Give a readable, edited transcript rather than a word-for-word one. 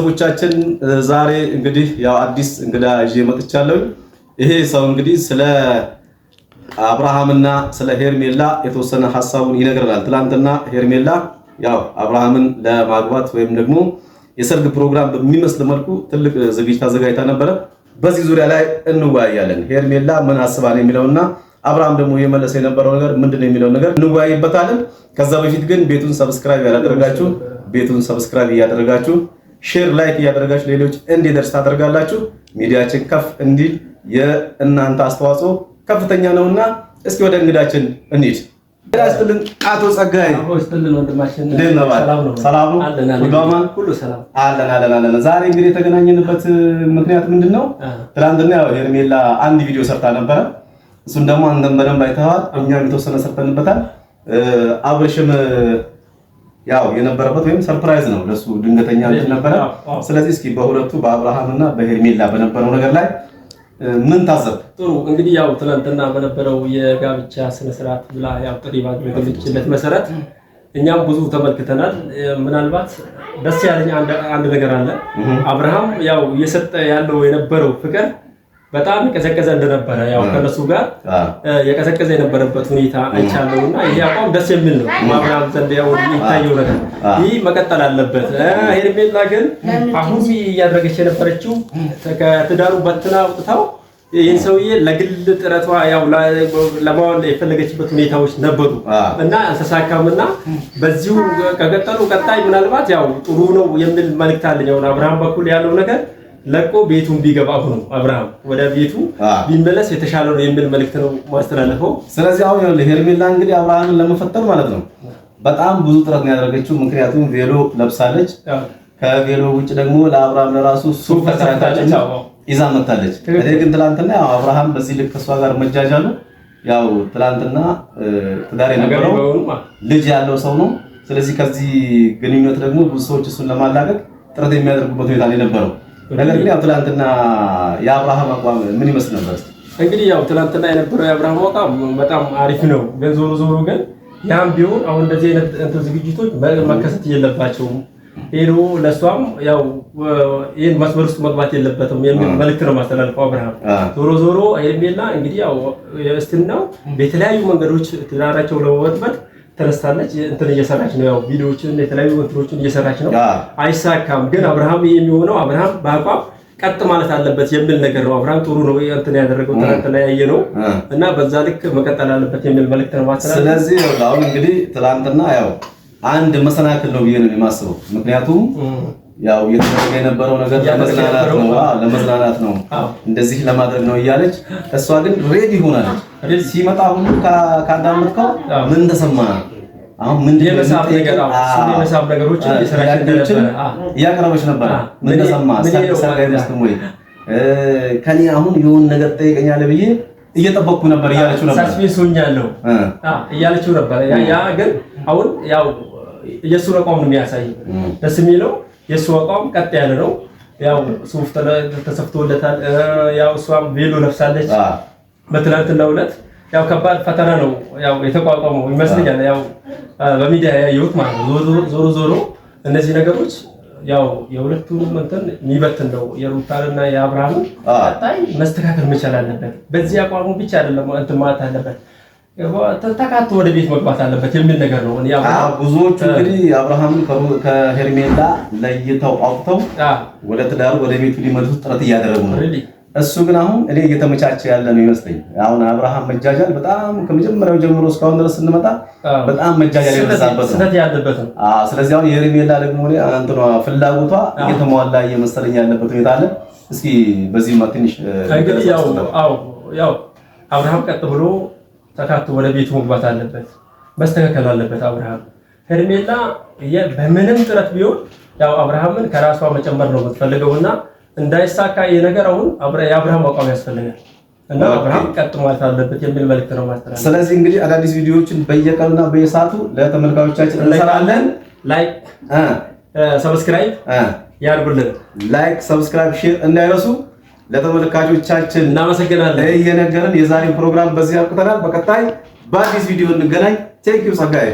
ሰዎቻችን ዛሬ እንግዲህ ያው አዲስ እንግዳ ይዤ መጥቻለሁ። ይሄ ሰው እንግዲህ ስለ አብርሃምና ስለ ሄርሜላ የተወሰነ ሐሳቡን ይነግረናል። ትላንትና ሄርሜላ ያው አብርሃምን ለማግባት ወይም ደግሞ የሰርግ ፕሮግራም በሚመስል መልኩ ትልቅ ዝግጅት አዘጋጅታ ነበረ። በዚህ ዙሪያ ላይ እንወያያለን። ሄርሜላ ምን አስባ ነው የሚለውና አብርሃም ደግሞ የመለሰ የነበረው ነገር ምንድነው የሚለው ነገር እንወያይበታለን። ከዛ በፊት ግን ቤቱን ሰብስክራይብ ያላደረጋችሁ ቤቱን ሰብስክራይብ እያደረጋችሁ ሼር ላይክ እያደረጋችሁ ሌሎች እንዲደርስ ታደርጋላችሁ። ሚዲያችን ከፍ እንዲል የእናንተ አስተዋጽኦ ከፍተኛ ነውና እስኪ ወደ እንግዳችን እንሂድ። ያስተልን አቶ ጸጋይ አስተልን ወንድማችን ሰላም ነው ሁሉ ሰላም አለን። ዛሬ እንግዲህ የተገናኘንበት ምክንያት ምንድነው? ትናንትና ያው ሄርሜላ አንድ ቪዲዮ ሰርታ ነበረ። እሱን ደግሞ አንተም በደንብ አይተሃል፣ እኛም የተወሰነ ሰርተንበታል። አብርሽም ያው የነበረበት ወይም ሰርፕራይዝ ነው ለሱ ድንገተኛ ነበረ። ስለዚህ እስኪ በሁለቱ በአብርሃምና በሄርሜላ በነበረው ነገር ላይ ምን ታዘብ? ጥሩ እንግዲህ ያው ትናንትና በነበረው የጋብቻ ስነ ስርዓት ብላ ያው ጥሪ ባገኘችለት መሰረት እኛም ብዙ ተመልክተናል። ምናልባት ደስ ያለኝ አንድ ነገር አለ። አብርሃም ያው እየሰጠ ያለው የነበረው ፍቅር በጣም የቀዘቀዘ እንደነበረ ያው ከነሱ ጋር የቀዘቀዘ የነበረበት ሁኔታ አይቻለውና ይሄ አቋም ደስ የሚል ነው። አብርሃም ዘንድ ያው ይታየው ነገር ይህ መቀጠል አለበት። ሄርሜላ ግን አሁን እያደረገች የነበረችው ከትዳሩ በትና አውጥታው ይህን ሰውዬ ለግል ጥረቷ ያው ለማዋል የፈለገችበት ሁኔታዎች ነበሩ እና አልተሳካምና በዚሁ ከቀጠሉ ቀጣይ ምናልባት ያው ጥሩ ነው የሚል መልእክት አለኝ። ያው አብርሃም በኩል ያለው ነገር ለቆ ቤቱን ቢገባ አሁን አብርሃም ወደ ቤቱ ቢመለስ የተሻለ ነው የሚል መልእክት ነው ማስተላለፈው። ስለዚህ አሁን ሄርሜላ እንግዲህ አብርሃምን ለመፈተን ማለት ነው በጣም ብዙ ጥረት ነው ያደረገችው። ምክንያቱም ቬሎ ለብሳለች። ከቬሎ ውጭ ደግሞ ለአብርሃም ለራሱ ሱፍ ተሰራታለች ይዛ መጣለች። እኔ ግን ትላንትና ያው አብርሃም በዚህ ልክ ከሷ ጋር መጃጃሉ ያው ትላንትና ትዳር የነበረው ልጅ ያለው ሰው ነው። ስለዚህ ከዚህ ግንኙነት ደግሞ ብዙ ሰዎች እሱን ለማላቀቅ ጥረት የሚያደርጉበት ሁኔታ ላይ ነበረው። ነገር ግን ያው ትላንትና የአብርሃም አቋም ምን ይመስል ነበር? እንግዲህ ያው ትላንትና የነበረው የአብርሃም አቋም በጣም አሪፍ ነው። ግን ዞሮ ግን ያም ቢሆን አሁን እንደዚህ አይነት ዝግጅቶች መከሰት የለባቸውም። ሄዶ ለሷም ያው ይሄን መስመር ውስጥ መግባት የለበትም የሚል መልእክት ነው ማስተላለፈው አብርሃም። ዞሮ ሄርሜላ እንግዲህ ያው የእስልምናው በተለያዩ መንገዶች ትዳራቸው ለመበጥበጥ ተነስታለች። እንትን እየሰራች ነው ያው ቪዲዮዎችን የተለያዩ እንትኖችን እየሰራች ነው። አይሳካም። ግን አብርሃም የሚሆነው አብርሃም በአቋም ቀጥ ማለት አለበት የሚል ነገር ነው። አብርሃም ጥሩ ነው እንትን ያደረገው ትናንትና ያየ ነው እና በዛ ልክ መቀጠል አለበት የሚል መልእክት ነው ማስተላለፍ። ስለዚህ አሁን እንግዲህ ትናንትና ያው አንድ መሰናክል ነው ብዬ ነው የማስበው። ምክንያቱም ያው እየተደረገ የነበረው ነገር ለመዝናናት ነው እንደዚህ ለማድረግ ነው እያለች እሷ ግን ሬዲ ሆናለች። ሲመጣ ሁሉ ካዳመጥከው ምን ተሰማ? አሁን ምን የመሳብ ነገሮች እያቀረበች ነበር። ምን ተሰማ? ሰርጋይ መስከም ወይ ከኔ አሁን የሆነ ነገር ጠይቀኛለህ ብዬ እየጠበቅኩ ነበር እያለችው ነበር። ሳስፔንስ ሆኛለሁ እያለችው ነበር። ያ ግን አሁን ያው የሱን አቋም ነው የሚያሳየው። ደስ የሚለው የሱ አቋም ቀጥ ያለ ነው። ያው ሱፍ ተሰፍቶለታል። ያው እሷም ቬሎ ለብሳለች። በትናንትናው ዕለት ያው ከባድ ፈተና ነው ያው የተቋቋመው ይመስለኛል። ያው በሚዲያ ያየሁት ማለት ነው። ዞሮ እነዚህ ነገሮች ያው የሁለቱም እንትን የሚበትን ነው። የሩታንና የአብርሃም ቀጣይ መስተካከል መቻል አለበት። በዚህ አቋሙ ብቻ አይደለም እንትን ማለት አለበት፣ ተካቶ ወደ ቤት መግባት አለበት የሚል ነገር ነው። ብዙዎቹ እንግዲህ አብርሃምን ከሄርሜላ ለይተው አውጥተው ወደ ትዳሩ ወደ ቤቱ ሊመልሱ ጥረት እያደረጉ ነው። እሱ ግን አሁን እኔ እየተመቻቸ ያለ ነው ይመስለኝ። አሁን አብርሃም መጃጃል በጣም ከመጀመሪያው ጀምሮ እስካሁን ድረስ ስንመጣ በጣም መጃጃል ያለበት ነው። ስለዚህ አሁን የሄርሜላ ደግሞ አንተኗ ፍላጎቷ እየተሟላ እየመሰለኝ ያለበት ሁኔታ አለ። እስኪ በዚህ ትንሽ እንግዲህ ያው አብርሃም ቀጥ ብሎ ተካቶ ወደ ቤቱ መግባት አለበት፣ መስተካከል አለበት። አብርሃም ሄርሜላ በምንም ጥረት ቢሆን ያው አብርሃምን ከራሷ መጨመር ነው የምትፈልገውና እንዳይሳካ የነገር አሁን የአብርሃም አቋም ያስፈልጋል እና አብርሃም ቀጥ ማለት አለበት የሚል መልእክት ነው ማስተላለፍ። ስለዚህ እንግዲህ አዳዲስ ቪዲዮዎችን በየቀኑና በየሰዓቱ ለተመልካቾቻችን እንሰራለን። ላይክ ሰብስክራይብ ያድርጉልን። ላይክ ሰብስክራይብ ሼር እንዳይረሱ። ለተመልካቾቻችን እናመሰግናለን እየነገርን የዛሬው ፕሮግራም በዚህ አብቅተናል። በቀጣይ በአዲስ ቪዲዮ እንገናኝ። ቴንክ ዩ ጸጋዬ።